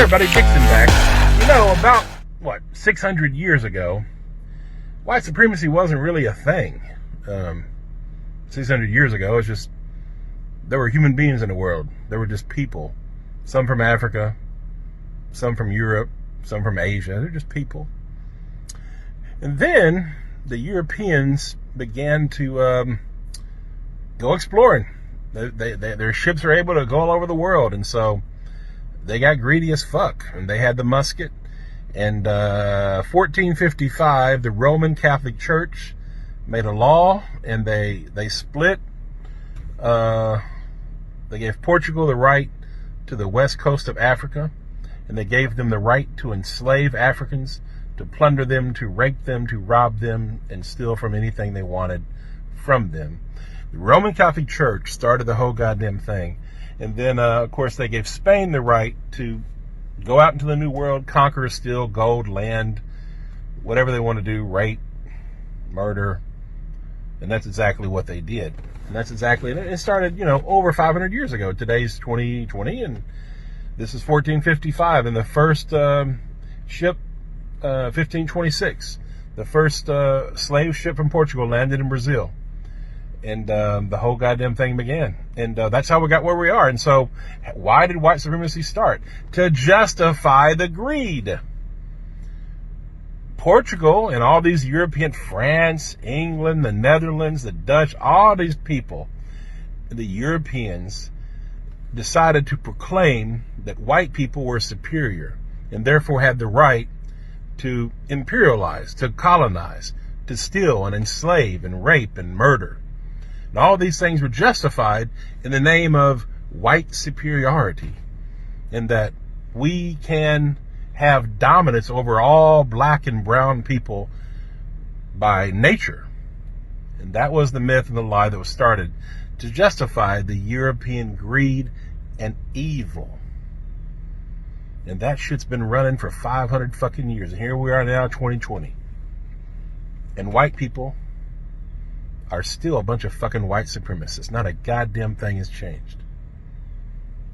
everybody, Dixon back. You know, about, 600 years ago, white supremacy wasn't really a thing. 600 years ago, it's just, there were human beings in the world. There were just people. Some from Africa, some from Europe, some from Asia. They're just people. And then the Europeans began to go exploring. Their ships are able to go all over the world, and so they got greedy as fuck, and they had the musket. And 1455, the Roman Catholic Church made a law, and they split. They gave Portugal the right to the west coast of Africa, and they gave them the right to enslave Africans, to plunder them, to rape them, to rob them, and steal from anything they wanted from them. The Roman Catholic Church started the whole goddamn thing. And then, of course, they gave Spain the right to go out into the New World, conquer, steal gold, land, whatever they want to do, rape, murder. And that's exactly what they did. And that's exactly, it started, over 500 years ago. Today's 2020, and this is 1455. And the first ship, 1526, the first slave ship from Portugal landed in Brazil. And the whole goddamn thing began. And that's how we got where we are. And so, why did white supremacy start? To justify the greed. Portugal and all these European, France, England, the Netherlands, the Dutch, all these people, the Europeans, decided to proclaim that white people were superior and therefore had the right to imperialize, to colonize, to steal and enslave and rape and murder. And all these things were justified in the name of white superiority, and that we can have dominance over all black and brown people by nature. And that was the myth and the lie that was started to justify the European greed and evil. And that shit's been running for 500 fucking years. And here we are now, 2020. And white people are still a bunch of fucking white supremacists. Not a goddamn thing has changed.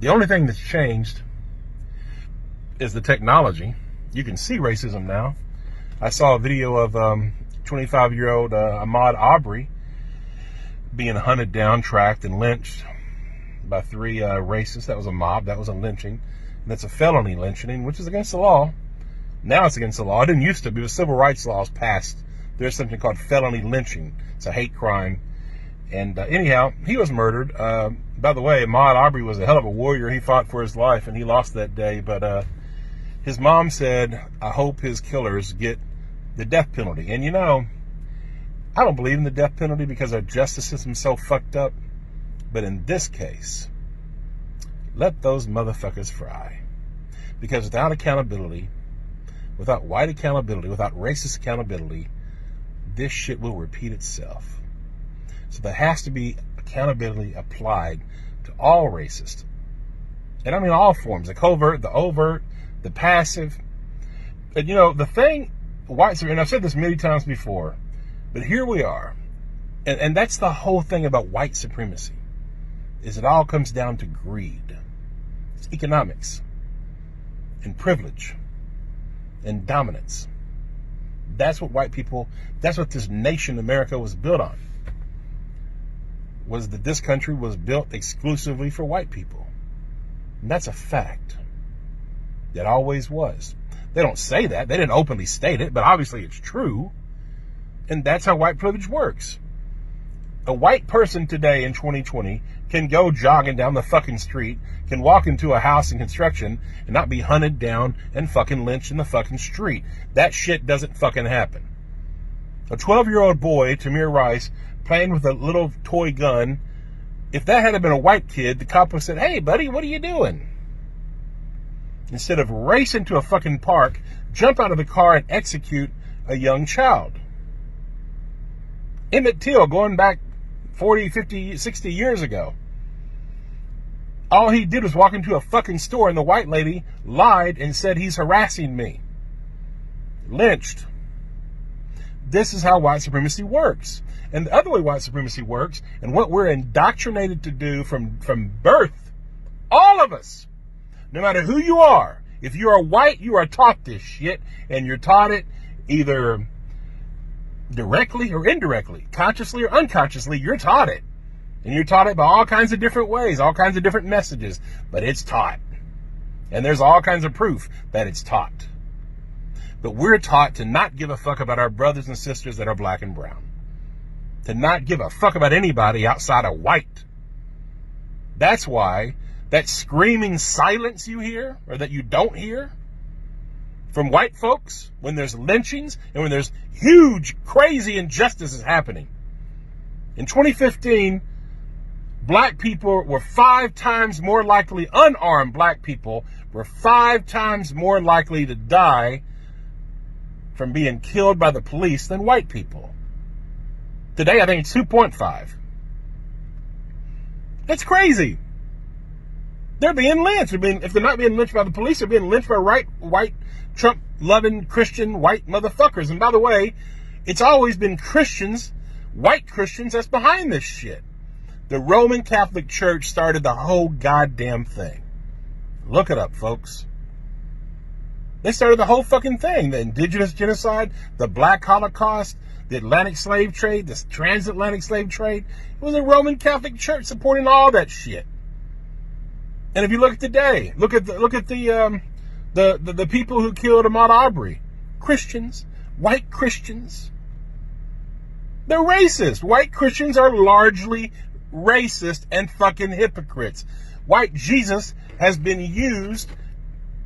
The only thing that's changed is the technology. You can see racism now. I saw a video of 25-year-old Ahmaud Arbery being hunted down, tracked, and lynched by 3 racists. That was a mob. That was a lynching. And that's a felony lynching, which is against the law. Now it's against the law. It didn't used to be. The civil rights laws passed. There's something called felony lynching. It's a hate crime. And anyhow, he was murdered. By the way, Ahmaud Arbery was a hell of a warrior. He fought for his life, and he lost that day. But his mom said, I hope his killers get the death penalty. And I don't believe in the death penalty because our justice system's so fucked up. But in this case, let those motherfuckers fry. Because without accountability, without white accountability, without racist accountability, this shit will repeat itself. So there has to be accountability applied to all racists. And I mean all forms, the covert, the overt, the passive. And the thing, and I've said this many times before, but here we are. And that's the whole thing about white supremacy, is it all comes down to greed. It's economics and privilege and dominance. That's what that's what this nation, America, was built on. Was that this country was built exclusively for white people. And that's a fact. That always was. They don't say that. They didn't openly state it, but obviously it's true. And that's how white privilege works. A white person today in 2020 can go jogging down the fucking street, can walk into a house in construction and not be hunted down and fucking lynched in the fucking street. That shit doesn't fucking happen. A 12-year-old boy, Tamir Rice, playing with a little toy gun, if that had been a white kid, the cop would have said, hey buddy, what are you doing? Instead of racing to a fucking park, jump out of the car and execute a young child. Emmett Till, going back 40, 50, 60 years ago. All he did was walk into a fucking store and the white lady lied and said he's harassing me. Lynched. This is how white supremacy works. And the other way white supremacy works, and what we're indoctrinated to do from birth, all of us, no matter who you are, If you are white, you are taught this shit, and you're taught it either directly or indirectly, consciously or unconsciously. You're taught it, and you're taught it by all kinds of different ways, all kinds of different messages, but it's taught. And there's all kinds of proof that it's taught. But we're taught to not give a fuck about our brothers and sisters that are black and brown. To not give a fuck about anybody outside of white. That's why that screaming silence you hear, or that you don't hear, from white folks when there's lynchings and when there's huge, crazy injustices happening. In 2015, black people were 5 times more likely, unarmed black people were 5 times more likely to die from being killed by the police than white people. Today, I think it's 2.5. That's crazy. They're being lynched. If they're not being lynched by the police, they're being lynched by white, Trump-loving, Christian, white motherfuckers. And by the way, it's always been Christians, white Christians, that's behind this shit. The Roman Catholic Church started the whole goddamn thing. Look it up, folks. They started the whole fucking thing. The indigenous genocide, the black Holocaust, the Atlantic slave trade, the transatlantic slave trade. It was the Roman Catholic Church supporting all that shit. And if you look at today, look at the people who killed Ahmaud Arbery. Christians, white Christians. They're racist. White Christians are largely racist and fucking hypocrites. White Jesus has been used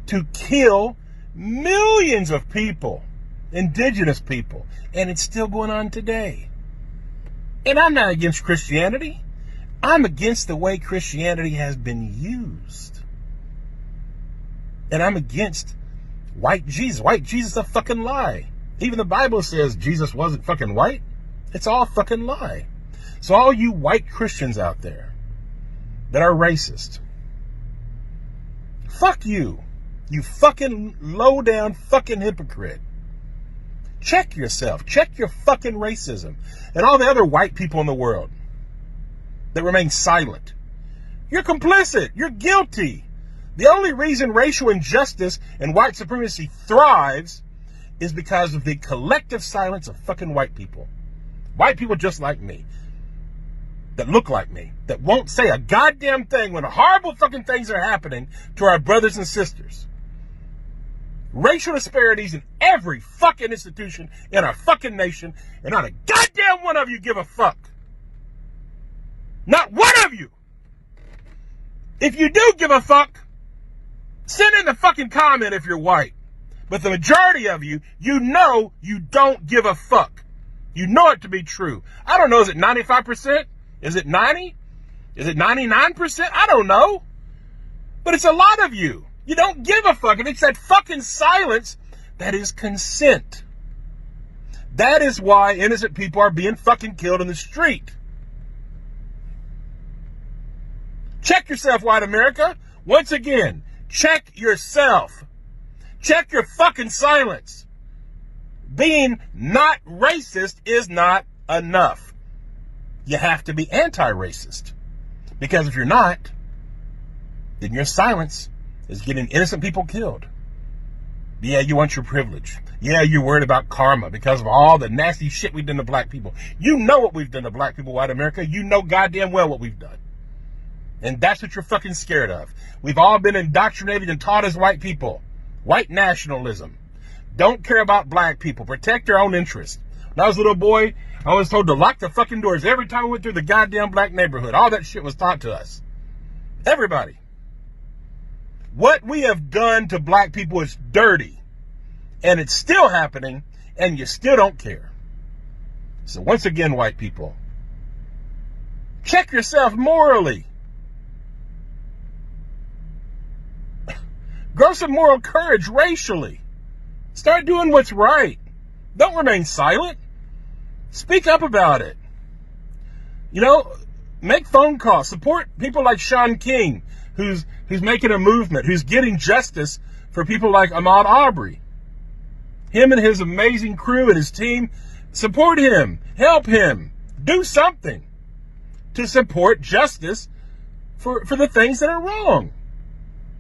to kill millions of people, indigenous people, and it's still going on today. And I'm not against Christianity. I'm against the way Christianity has been used. And I'm against white Jesus. White Jesus is a fucking lie. Even the Bible says Jesus wasn't fucking white. It's all fucking lie. So all you white Christians out there that are racist, fuck you. You fucking low down fucking hypocrite. Check yourself. Check your fucking racism. And all the other white people in the world that remain silent. You're complicit. You're guilty. The only reason racial injustice and white supremacy thrives is because of the collective silence of fucking white people. White people just like me. That look like me. That won't say a goddamn thing when horrible fucking things are happening to our brothers and sisters. Racial disparities in every fucking institution in our fucking nation, and not a goddamn one of you give a fuck. Not one of you. If you do give a fuck, send in the fucking comment if you're white. But the majority of you, you know you don't give a fuck. You know it to be true. I don't know, is it 95%? Is it 90? Is it 99%? I don't know. But it's a lot of you. You don't give a fuck. And it's that fucking silence that is consent. That is why innocent people are being fucking killed in the street. Check yourself, white America. Once again, check yourself. Check your fucking silence. Being not racist is not enough. You have to be anti-racist. Because if you're not, then your silence is getting innocent people killed. Yeah, you want your privilege. Yeah, you're worried about karma because of all the nasty shit we've done to black people. You know what we've done to black people, white America. You know goddamn well what we've done. And that's what you're fucking scared of. We've all been indoctrinated and taught as white people. White nationalism. Don't care about black people. Protect your own interests. When I was a little boy, I was told to lock the fucking doors every time we went through the goddamn black neighborhood. All that shit was taught to us. Everybody. What we have done to black people is dirty. And it's still happening, and you still don't care. So once again, white people, check yourself morally. Grow some moral courage racially. Start doing what's right. Don't remain silent. Speak up about it. You know, make phone calls. Support people like Sean King, who's making a movement, who's getting justice for people like Ahmaud Arbery. Him and his amazing crew and his team, support him, help him, do something to support justice for the things that are wrong.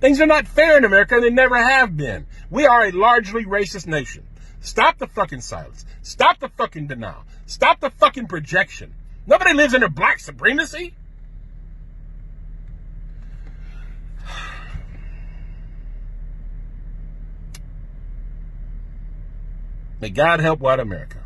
Things are not fair in America, and they never have been. We are a largely racist nation. Stop the fucking silence. Stop the fucking denial. Stop the fucking projection. Nobody lives under black supremacy. May God help white America.